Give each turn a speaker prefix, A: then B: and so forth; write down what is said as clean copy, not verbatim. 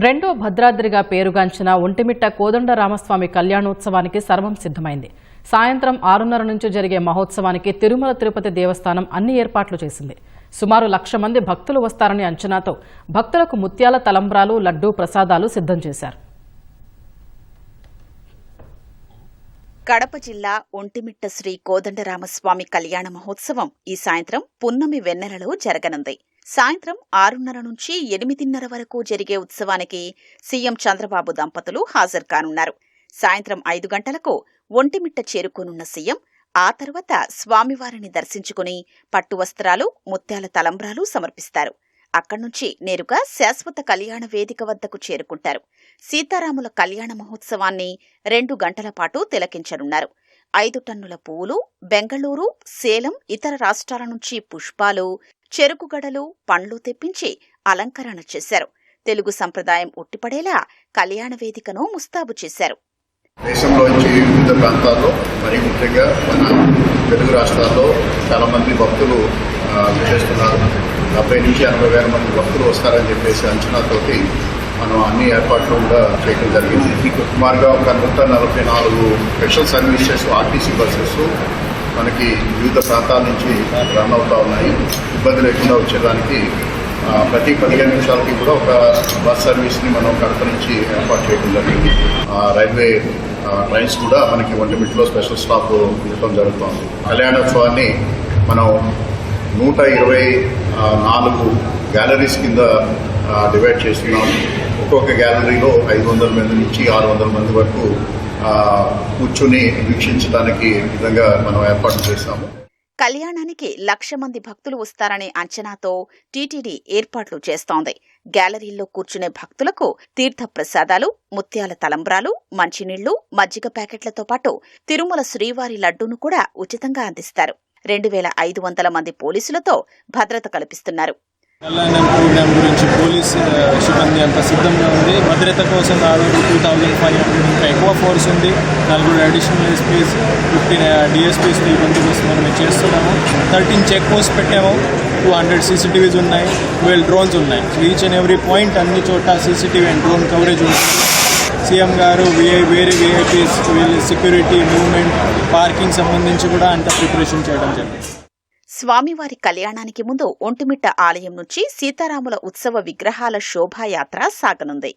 A: రెండో భద్రాద్రిగా పేరుగాంచిన ఒంటిమిట్ట కోదండరామస్వామి కళ్యాణోత్సవానికి సర్వం సిద్ధమైంది. సాయంత్రం 6:30 నుంచి జరిగే మహోత్సవానికి తిరుమల తిరుపతి దేవస్థానం అన్ని ఏర్పాట్లు చేసింది. సుమారు 1,00,000 మంది భక్తులు వస్తారని అంచనాతో భక్తులకు ముత్యాల తలంబ్రాలు, లడ్డూ ప్రసాదాలు సిద్ధం చేశారు.
B: కడప జిల్లా ఒంటిమిట్ట శ్రీ కోదండరామస్వామి కళ్యాణ మహోత్సవం ఈ సాయంత్రం పున్నమి వెన్నెలలో జరగనుంది. సాయంత్రం 6:30 నుంచి 8:30 వరకు జరిగే ఉత్సవానికి సీఎం చంద్రబాబు దంపతులు హాజరు కానున్నారు. సాయంత్రం 5 గంటలకు ఒంటిమిట్ట చేరుకోనున్న సీఎం ఆ తర్వాత స్వామివారిని దర్శించుకుని పట్టు వస్త్రాలు, ముత్యాల తలంబ్రాలు సమర్పిస్తారు. అక్కడి నుంచి నేరుగా శాశ్వత కళ్యాణ వేదిక వద్దకు చేరుకుంటారు. సీతారాముల కళ్యాణ మహోత్సవాన్ని 2 గంటల పాటు తిలకించనున్నారు. 5 టన్నుల పువ్వులు, బెంగళూరు, సేలం, ఇతర రాష్ట్రాల నుంచి పుష్పాలు, చెరుకుగడలు, పండ్లు తెప్పించి అలంకరణ చేశారు. తెలుగు సంప్రదాయం ఉట్టిపడేలా కళ్యాణ వేదికను ముస్తాబు చేశారు.
C: దేశంలోంచి వివిధ ప్రాంతాల్లో మరి ముఖ్యంగా మన తెలుగు రాష్ట్రాల్లో చాలా మంది భక్తులు విచ్చేస్తున్నారు. 70 నుంచి 80 వేల మంది భక్తులు వస్తారని చెప్పేసి అంచనాతోటి మనం అన్ని ఏర్పాట్లు కూడా చేయడం జరిగింది. సుమారుగా ఒక 144 స్పెషల్ సర్వీసెస్ ఆర్టీసీ బస్సెస్ మనకి వివిధ ప్రాంతాల నుంచి రన్ అవుతా ఉన్నాయి. ఇబ్బంది లేకుండా వచ్చేదానికి ప్రతి 15 నిమిషాలకి కూడా ఒక బస్ సర్వీస్ని మనం కడప నుంచి ఏర్పాటు చేయడం జరిగింది. రైల్వే ట్రైన్స్ కూడా మనకి ఒంటిమిట్టలో స్పెషల్ స్టాప్ ఇవ్వడం జరుగుతుంది. కళ్యాణోత్సవాన్ని మనం 124 గ్యాలరీస్ కింద డివైడ్ చేస్తున్నాం. ఒక్కొక్క గ్యాలరీలో 500 మంది నుంచి 600 మంది వరకు కూర్చుని వీక్షించడానికి విధంగా మనం ఏర్పాటు చేస్తాము.
B: కళ్యాణానికి 1,00,000 మంది భక్తులు వస్తారనే అంచనాతో టీటీడీ ఏర్పాట్లు చేస్తోంది. గ్యాలరీల్లో కూర్చునే భక్తులకు తీర్థ ప్రసాదాలు, ముత్యాల తలంబ్రాలు, మంచినీళ్లు, మజ్జిగ ప్యాకెట్లతో పాటు తిరుమల శ్రీవారి లడ్డూను కూడా ఉచితంగా అందిస్తారు. 2,500 మంది పోలీసులతో భద్రత కల్పిస్తున్నారు.
D: కళ్యాణం ప్రోగ్రాం గురించి పోలీస్ సిబ్బంది అంతా సిద్ధంగా ఉంది. భద్రత కోసం దాదాపు 2,500 ఇంకా ఎక్కువ ఫోర్స్ ఉంది. 4 అడిషనల్ ఎస్పీస్, 15 డిఎస్పీస్ బందోబస్తు మనం చేస్తున్నాము. 13 చెక్ పోస్ట్ పెట్టాము. 200 సీసీటీవీస్ ఉన్నాయి, 12 డ్రోన్స్ ఉన్నాయి. ఈచ్ అండ్ ఎవ్రీ పాయింట్ అన్ని చోట సీసీటీవీ అండ్ డ్రోన్ కవరేజ్ ఉంటుంది. సీఎం గారు వేరే విఐపీస్ సెక్యూరిటీ, మూవ్మెంట్, పార్కింగ్ సంబంధించి కూడా అంత ప్రిపరేషన్ చేయడం జరిగింది.
B: స్వామివారి కళ్యాణానికి ముందు ఒంటిమిట్ట ఆలయం నుంచి సీతారాముల ఉత్సవ విగ్రహాల శోభాయాత్ర సాగనుంది.